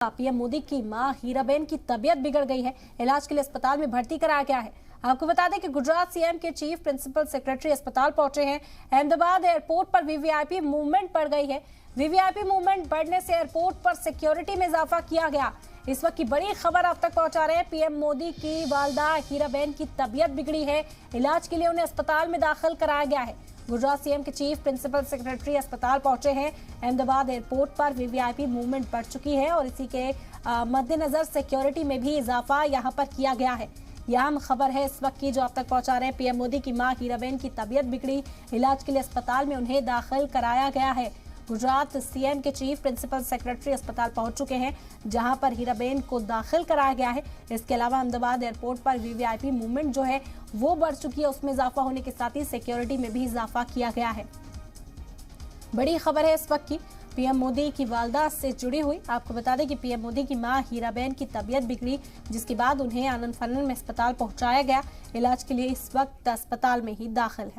PM Modi की मां हीराबेन की तबीयत बिगड़ गई है। इलाज के लिए अस्पताल में भर्ती कराया गया है। आपको बता दें कि गुजरात सीएम के चीफ प्रिंसिपल सेक्रेटरी अस्पताल पहुंचे हैं। अहमदाबाद एयरपोर्ट पर वीवीआईपी मूवमेंट बढ़ गई है। वीवीआईपी मूवमेंट बढ़ने से एयरपोर्ट पर सिक्योरिटी में इजाफा किया गया। इस वक्त की बड़ी खबर आप तक पहुंचा रहे हैं। पीएम मोदी की वालदा हीराबेन की तबीयत बिगड़ी है। इलाज के लिए उन्हें अस्पताल में दाखिल कराया गया है। गुजरात सीएम के चीफ प्रिंसिपल सेक्रेटरी अस्पताल पहुंचे हैं। अहमदाबाद एयरपोर्ट पर वीवीआईपी मूवमेंट बढ़ चुकी है और इसी के मद्देनजर सिक्योरिटी में भी इजाफा यहां पर किया गया है। यह अहम खबर है इस वक्त की जो आप तक पहुंचा रहे हैं। पीएम मोदी की मां हीराबेन की तबीयत बिगड़ी, इलाज के लिए अस्पताल में उन्हें दाखिल कराया गया है। गुजरात सीएम के चीफ प्रिंसिपल सेक्रेटरी अस्पताल पहुंच चुके हैं, जहां पर हीराबेन को दाखिल कराया गया है। इसके अलावा अहमदाबाद एयरपोर्ट पर वीवीआईपी मूवमेंट जो है वो बढ़ चुकी है। उसमें इजाफा होने के साथ ही सिक्योरिटी में भी इजाफा किया गया है। बड़ी खबर है इस वक्त की पीएम मोदी की वालदा से जुड़ी हुई। आपको बता दें कि पीएम मोदी की मां हीराबेन की तबीयत बिगड़ी, जिसके बाद उन्हें आनंद फनन में अस्पताल पहुंचाया गया। इलाज के लिए इस वक्त अस्पताल में ही दाखिल है।